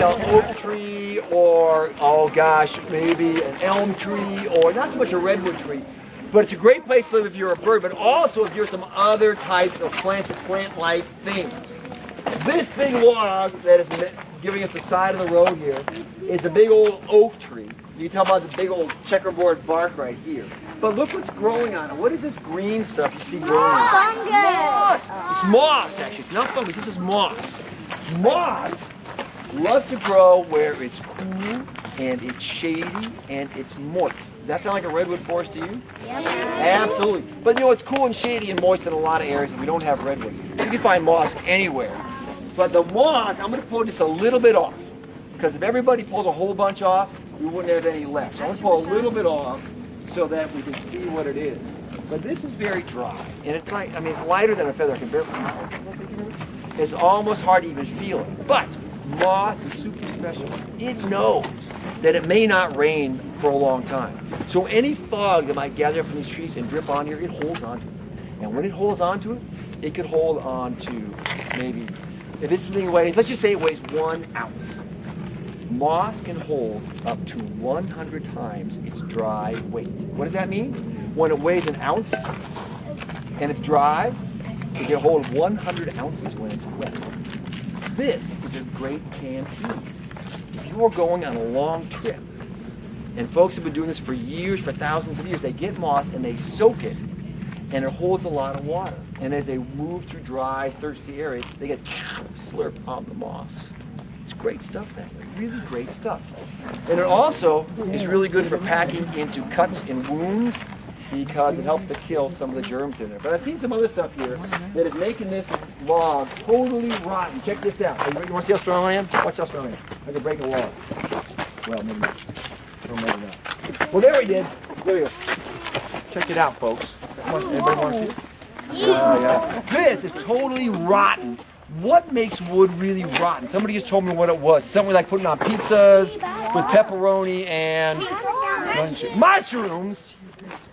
an oak tree or, oh gosh, maybe an elm tree or not so much a redwood tree. But it's a great place to live if you're a bird, but also if you're some other types of plants, plant-like things. This big log that is giving us the side of the road here is a big old oak tree. You can tell by the big old checkerboard bark right here. But look what's growing on it. What is this green stuff you see growing on it? Moss! It's moss, actually. It's not fungus. This is moss. Moss loves to grow where it's cool and it's shady and it's moist. Does that sound like a redwood forest to you? Yep. Absolutely. But you know, it's cool and shady and moist in a lot of areas, and we don't have redwoods. You can find moss anywhere. But the moss, I'm going to pull just a little bit off. Because if everybody pulled a whole bunch off, we wouldn't have any left. So I'm going to pull a little bit off so that we can see what it is. But this is very dry. And it's like, I mean, it's lighter than a feather. I can barely, it's almost hard to even feel it. But moss is super special. It knows that it may not rain for a long time. So any fog that might gather up in these trees and drip on here, it holds on to it. And when it holds on to it, it could hold on to maybe, if this thing weighs, let's just say it weighs 1 ounce. Moss can hold up to 100 times its dry weight. What does that mean? When it weighs 1 ounce and it's dry, it can hold 100 ounces when it's wet. This is a great canteen. If you are going on a long trip, and folks have been doing this for years, for thousands of years, they get moss and they soak it, and it holds a lot of water. And as they move through dry, thirsty areas, they get slurped on the moss. It's great stuff that way, really great stuff. And it also is really good for packing into cuts and wounds because it helps to kill some of the germs in there. But I've seen some other stuff here that is making this log totally rotten. Check this out. You want to see how strong I am? Watch how strong I am. I can break a log. Well, maybe not. Or maybe not. Well, there we did. There we go. Check it out, folks. Anybody want to see it? Yeah. This is totally rotten. What makes wood really rotten? Somebody just told me what it was. Something like putting on pizzas with pepperoni and mushrooms,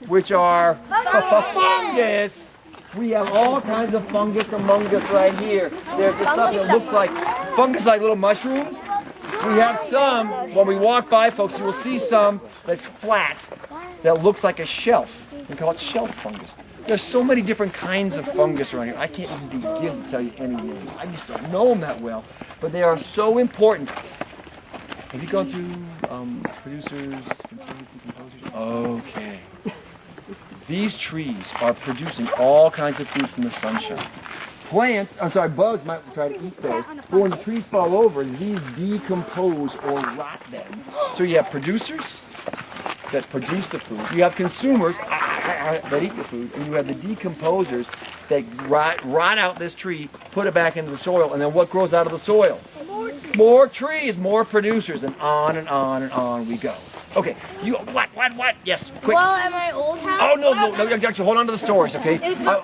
which are fungus. We have all kinds of fungus among us right here. There's this stuff that looks like fungus, like little mushrooms. We have some, when we walk by, folks, you will see some that's flat, that looks like a shelf. We call it shelf fungus. There's so many different kinds of fungus around here. I can't even begin to tell you any names. I just don't know them that well, but they are so important. Have you gone through producers, decomposers? Okay. These trees are producing all kinds of food from the sunshine. Bugs might try to eat those, but when the trees fall over, these decompose or rot them. So you have producers that produce the food, you have consumers that eat the food, and you have the decomposers that rot out this tree, put it back into the soil, and then what grows out of the soil? More trees, more producers, and on we go. Okay, what? Yes, quick. Well, at my old house. Oh, no, actually, hold on to the stories, okay?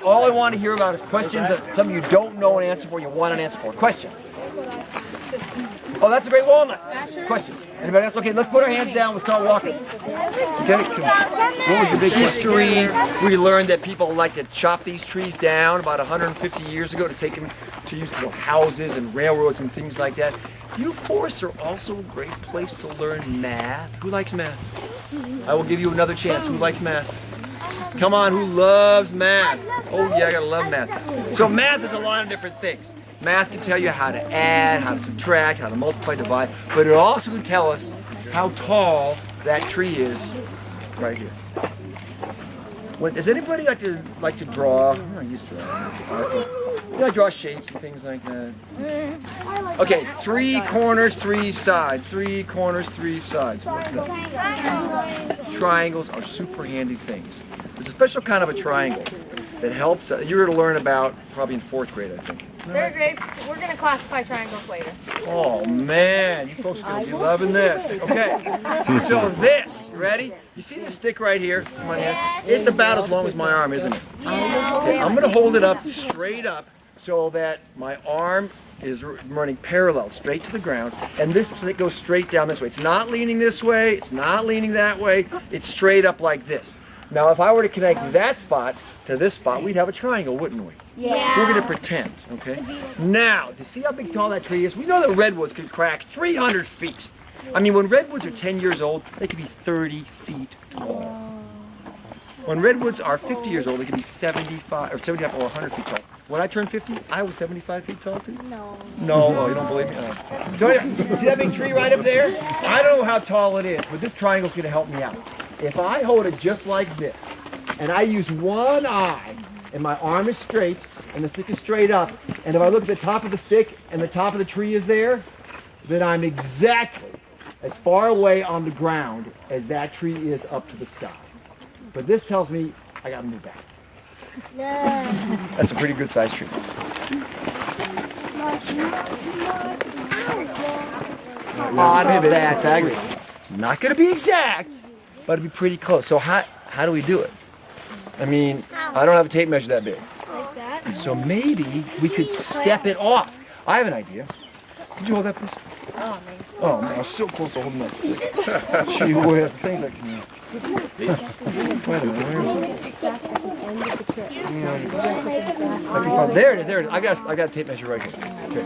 All I want to hear about is questions that some of you don't know an answer for, you want an answer for. Question. Oh, that's a great walnut. Question. Anybody else? Okay, let's put our hands down and start walking. Okay, what was the big history? We learned that people like to chop these trees down about 150 years ago to take them to use to build houses and railroads and things like that. You forests are also a great place to learn math. Who likes math? I will give you another chance. Who likes math? Come on, who loves math? Oh yeah, I gotta love math. So math is a lot of different things. Math can tell you how to add, how to subtract, how to multiply, divide, but it also can tell us how tall that tree is right here. Does anybody like to draw? I'm not used to it. You know, I draw shapes and things like that. Okay, 3 corners, 3 sides. 3 corners, 3 sides. What's that? Triangles are super handy things. There's a special kind of a triangle that helps. You're going to learn about probably in 4th grade, I think. 3rd grade, we're going to classify triangles later. Oh man, you folks are going to be loving this. Okay, so this, you ready? You see this stick right here in my hand? It's about as long as my arm, isn't it? Okay, I'm going to hold it up straight up so that my arm is running parallel, straight to the ground, and this stick goes straight down this way. It's not leaning this way, it's not leaning that way, it's straight up like this. Now, if I were to connect that spot to this spot, we'd have a triangle, wouldn't we? Yeah. We're going to pretend, okay? Now, to see how big tall that tree is, we know that redwoods can crack 300 feet. I mean, when redwoods are 10 years old, they can be 30 feet tall. When redwoods are 50 years old, they can be 75 or 100 feet tall. When I turned 50, I was 75 feet tall too. No. No, oh, you don't believe me? Oh. So yeah, see that big tree right up there? I don't know how tall it is, but this triangle's going to help me out. If I hold it just like this, and I use one eye, and my arm is straight, and the stick is straight up, and if I look at the top of the stick and the top of the tree is there, then I'm exactly as far away on the ground as that tree is up to the sky. But this tells me I got to move back. That's a pretty good sized tree. Not exact. Not going to be exact, but it'll be pretty close. So how do we do it? I mean, I don't have a tape measure that big. Like that? So maybe we could step it off. I have an idea. Could you hold that, please? Oh, man. Oh man, I was so close to holding that stick. Gee, boy, has things I can. Wait a minute, where is it? There it is. There it is. I got a tape measure right here. Okay.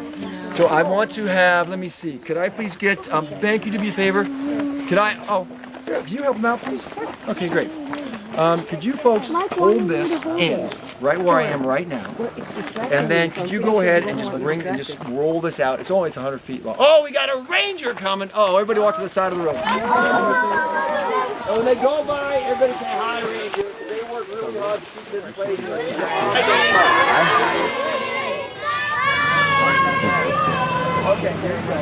So I want to have. Let me see. Could I please get Ben? Could you do me a favor? Could I? Oh, Sarah, can you help him out, please? Okay, great. Could you folks hold this in right where I am right now, and then could you go ahead and just roll this out? It's 100 feet long. Oh, we got a ranger coming. Oh, everybody walk to the side of the road. And when they go by, everybody say hi, Ranger. They work really hard to keep this place. Okay, here you go.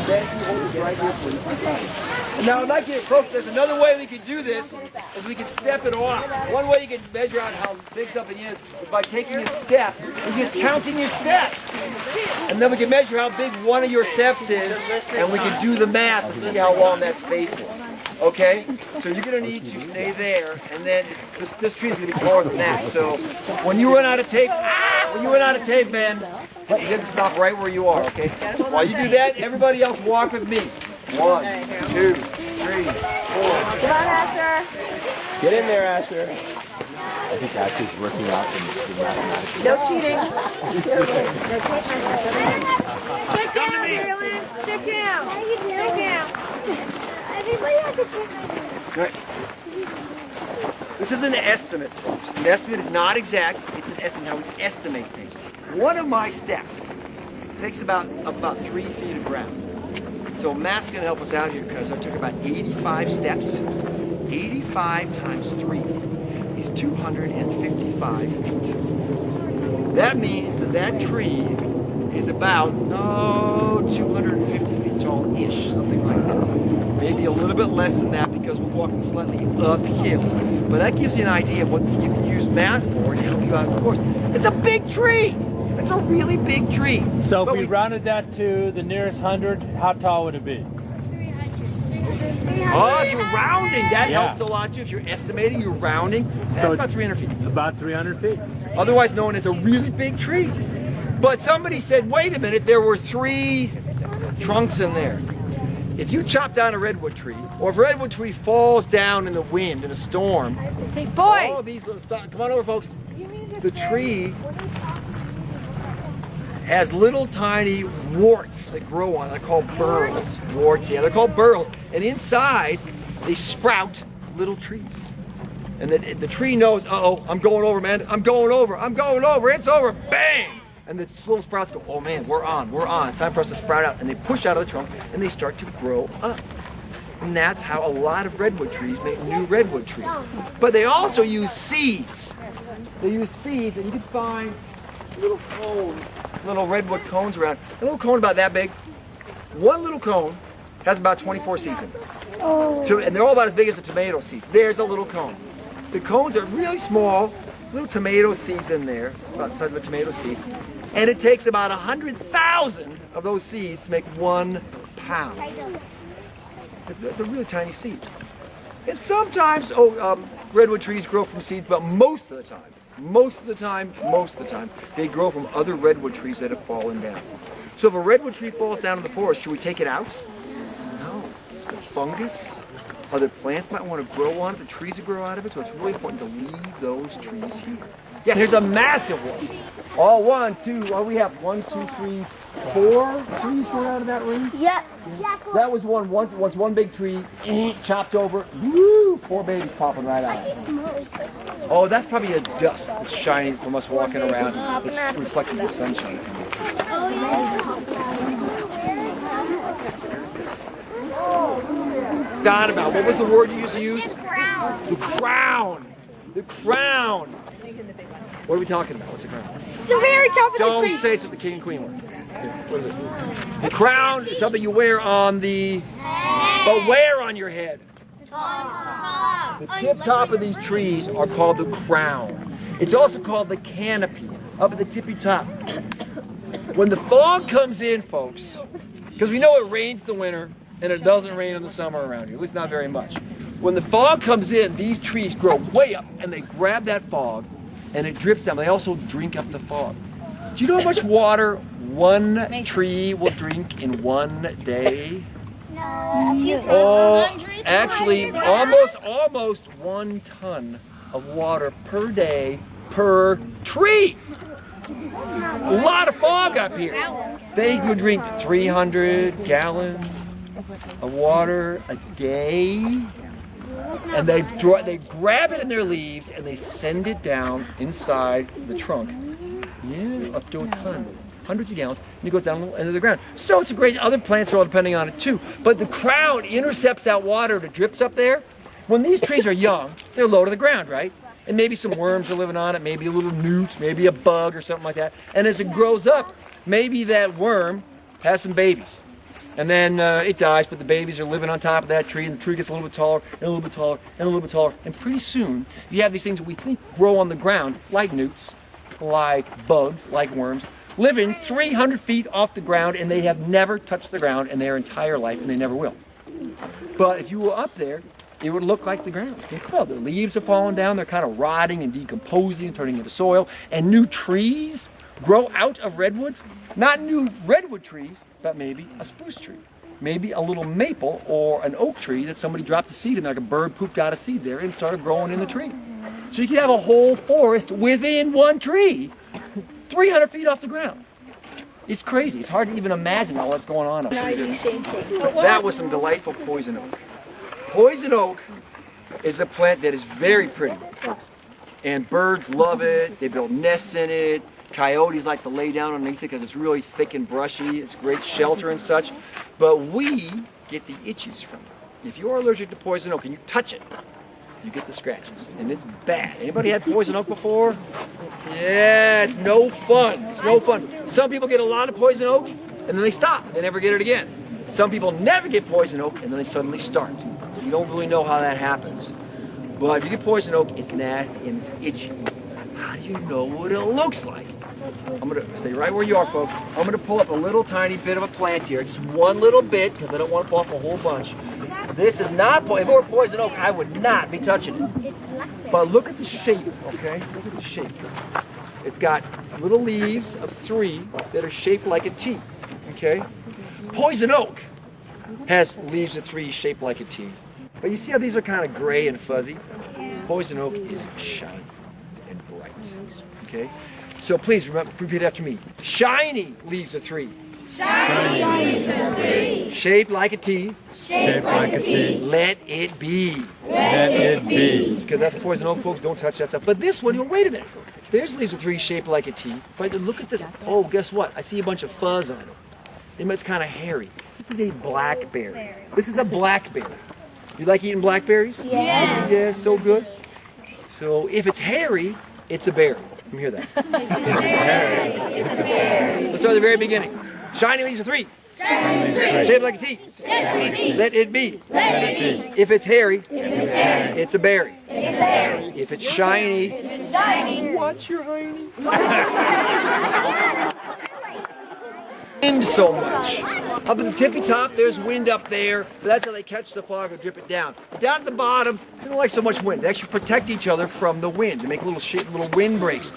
Ben, you hold this right here, please. Now, I'd like to, folks, there's another way we could do this, is we can step it off. One way you can measure out how big something is by taking a step and just counting your steps. And then we can measure how big one of your steps is, and we can do the math to see how long that space is. Okay? So you're going to need to stay there, and then this tree's going to be taller than that. So when you run out of tape, Ben, you get to stop right where you are, okay? While you do that, everybody else walk with me. 1, 2, 3, 4. Come on, Asher. Get in there, Asher. I think Asher's working out the mathematics. No cheating. Stick down, Marilyn. Stick down. Stick down. Everybody has a different. Right. This is an estimate, folks. An estimate is not exact. It's an estimate how we estimate things. One of my steps takes about 3 feet of ground. So Matt's going to help us out here because I took about 85 steps. 85 times 3 is 255 feet. That means that tree is about 250 feet tall-ish, something like that. Maybe a little bit less than that because we're walking slightly uphill. But that gives you an idea of what you can use math for to help you out of the course. It's a big tree. It's a really big tree. So if we rounded that to the nearest 100, how tall would it be? Oh, if you're rounding, that helps a lot too. If you're estimating, you're rounding. That's about 300 feet. About 300 feet. Otherwise known as a really big tree. But somebody said, wait a minute, there were 3 trunks in there. If you chop down a redwood tree, or if a redwood tree falls down in the wind, in a storm, Big boy. all these little, come on over, folks. The tree has little tiny warts that grow on it. They're called burls. Warts, yeah, they're called burls. And inside, they sprout little trees. And the tree knows, uh-oh, I'm going over, man. I'm going over, it's over, bang! And the little sprouts go, oh man, we're on. It's time for us to sprout out. And they push out of the trunk, and they start to grow up. And that's how a lot of redwood trees make new redwood trees. But they also use seeds. They use seeds, and you can find little cones, little redwood cones around. A little cone about that big. One little cone has about 24 seeds in it. And they're all about as big as a tomato seed. There's a little cone. The cones are really small, little tomato seeds in there, about the size of a tomato seed. And it takes about 100,000 of those seeds to make 1 pound. They're really tiny seeds. And sometimes, redwood trees grow from seeds, but most of the time, they grow from other redwood trees that have fallen down. So if a redwood tree falls down in the forest, should we take it out? No. The fungus Other plants might want to grow on it. The trees will grow out of it. So it's really important to leave those trees here. Yes, here's a massive one. All 1, 2, well, we have 1, 2, 3, 4 trees growing out of that ring. Yeah. That was once one big tree, chopped over. Woo! 4 babies popping right out. I see smoke. Oh, that's probably a dust that's shining from us walking around. It's reflecting the sunshine. Oh, yeah. Forgot about, what was the word you used to use? The crown. The crown. The crown. What are we talking about? What's the crown? The very top of the Don't tree. say it's what the king and queen were. What is it? The crown is something you wear on the, but where on your head? The tip top of these trees are called the crown. It's also called the canopy, up at the tippy top. When the fog comes in, folks, because we know it rains in the winter and it doesn't rain in the summer around here, at least not very much. When the fog comes in, these trees grow way up and they grab that fog and it drips down. They also drink up the fog. Do you know how much water one tree will drink in one day? Oh, actually, almost 1 ton of water per day per tree. A lot of fog up here. They would drink 300 gallons of water a day. And they grab it in their leaves and they send it down inside the trunk. Yeah, up to a ton. Hundreds of gallons, and it goes down into the ground. So it's a great, other plants are all depending on it too. But the crown intercepts that water that drips up there. When these trees are young, they're low to the ground, right? And maybe some worms are living on it, maybe a little newt, maybe a bug or something like that. And as it grows up, maybe that worm has some babies. And then it dies, but the babies are living on top of that tree, and the tree gets a little bit taller, and a little bit taller, and a little bit taller. And pretty soon, you have these things that we think grow on the ground, like newts, like bugs, like worms, living 300 feet off the ground, and they have never touched the ground in their entire life, and they never will. But if you were up there, it would look like the ground. Well, the leaves are falling down, they're kind of rotting and decomposing, turning into soil, and new trees grow out of redwoods. Not new redwood trees, but maybe a spruce tree. Maybe a little maple or an oak tree that somebody dropped a seed in, like a bird pooped out a seed there and started growing in the tree. So you can have a whole forest within one tree, 300 feet off the ground. It's crazy. It's hard to even imagine all that's going on up here. That was some delightful poison oak. Poison oak is a plant that is very pretty. And birds love it. They build nests in it. Coyotes like to lay down underneath it because it's really thick and brushy. It's great shelter and such. But we get the itchies from it. If you're allergic to poison oak and you touch it, you get the scratches, and it's bad. Anybody had poison oak before? Yeah, it's no fun. It's no fun. Some people get a lot of poison oak, and then they stop. They never get it again. Some people never get poison oak, and then they suddenly start. So you don't really know how that happens. But if you get poison oak, it's nasty and it's itchy. How do you know what it looks like? I'm going to stay right where you are, folks. I'm going to pull up a little tiny bit of a plant here, just one little bit, because I don't want to pull off a whole bunch. This is not, if it were poison oak, I would not be touching it. But look at the shape, okay? Look at the shape. It's got little leaves of 3 that are shaped like a T, okay? Poison oak has leaves of 3 shaped like a T. But you see how these are kind of gray and fuzzy? Poison oak is shiny and bright, okay? So please repeat after me. Shiny leaves of 3. Shiny leaves of 3. Shaped like a T. Shaped like a T. Let it be. Let it be. Because that's poison oak, folks. Don't touch that stuff. But this one, wait a minute. There's leaves of 3 shaped like a T. But look at this. Oh, guess what? I see a bunch of fuzz on them. It's kind of hairy. This is a blackberry. This is a blackberry. You like eating blackberries? Yes. Yeah, so good. So if it's hairy, it's a berry. Let me hear that. It's a berry. Let's start at the very beginning. Shiny leaves of 3. Shaped like a T. Let it be. Let it be. If it's hairy, it's a berry. If it's shiny, watch your hiney. Wind so much. Up at the tippy top, there's wind up there. But that's how they catch the fog or drip it down. Down at the bottom, they don't like so much wind. They actually protect each other from the wind. They make little wind breaks.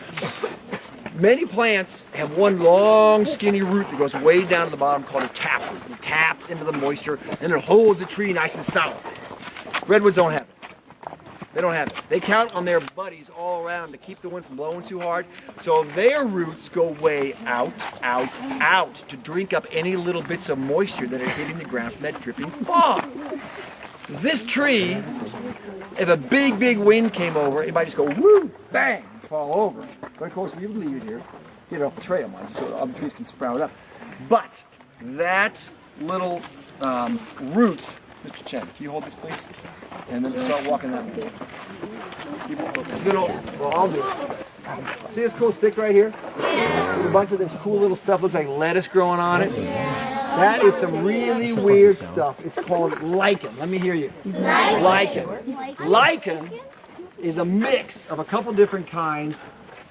Many plants have one long, skinny root that goes way down to the bottom called a taproot. It taps into the moisture and it holds the tree nice and solid. Redwoods don't have it. They don't have it. They count on their buddies all around to keep the wind from blowing too hard. So their roots go way out, out, out to drink up any little bits of moisture that are hitting the ground from that dripping fog. This tree, if a big, big wind came over, it might just go woo, bang, and fall over. But of course, we would leave it here, get it off the trail, mind you, so other trees can sprout up. But that little root, Mr. Chen, can you hold this, please? And then start walking that way. Well, I'll do it. See this cool stick right here? There's a bunch of this cool little stuff, looks like lettuce growing on it. That is some really weird stuff. It's called lichen. Let me hear you. Lichen. Lichen is a mix of a couple different kinds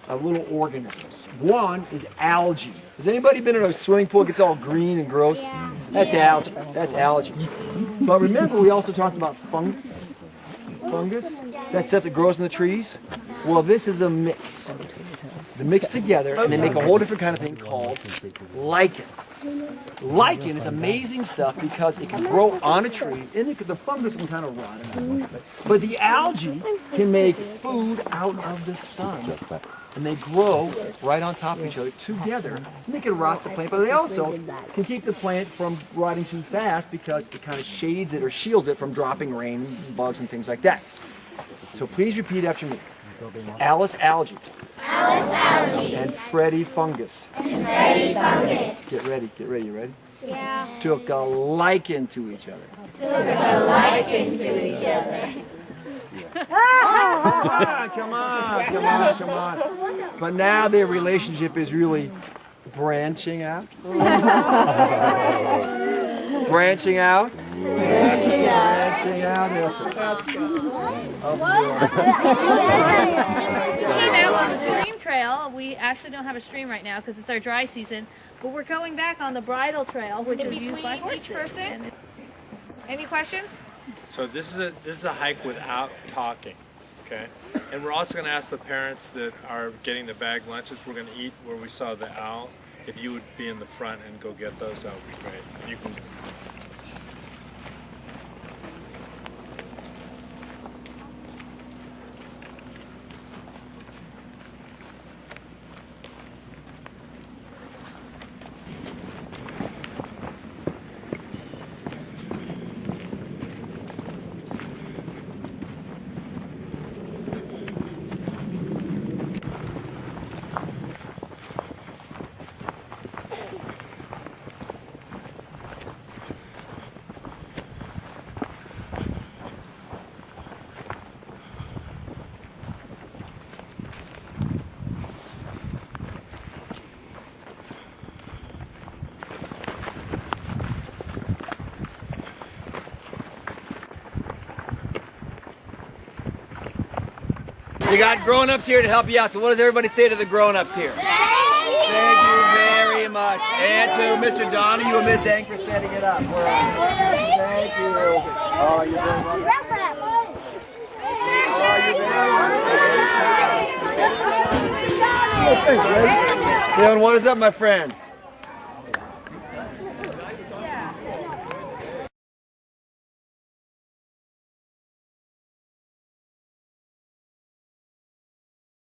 of little organisms. One is algae. Has anybody been in a swimming pool that gets all green and gross? That's algae. That's algae. But remember, we also talked about fungus. Fungus? That stuff that grows in the trees? Well, this is a mix. They mix together and they make a whole different kind of thing called lichen. Lichen is amazing stuff because it can grow on a tree, and the fungus can kind of rot. But the algae can make food out of the sun. And they grow right on top of each other together. And they can rot the plant, but they also can keep the plant from rotting too fast because it kind of shades it or shields it from dropping rain and bugs and things like that. So please repeat after me. Alice algae. Alice algae. And Freddie fungus. And Freddie fungus. Get ready, you ready? Yeah. Took a liking to each other. Took a liking to each other. Come on. But now their relationship is really branching out. Branching out. Branching out. Came out on the stream trail. We actually don't have a stream right now because it's our dry season, but we're going back on the bridle trail, which is used by horses. Person. Any questions? So this is a hike without talking, okay? And we're also going to ask the parents that are getting the bag lunches we're going to eat where we saw the owl. If you would be in the front and go get those, that would be great. You can. You got grown-ups here to help you out, so what does everybody say to the grown-ups here? Thank you very much. And to Mr. Donahue and Miss Eng for setting it up. Thank you. Oh, you're very welcome. Oh, you're very welcome. What is up, my friend?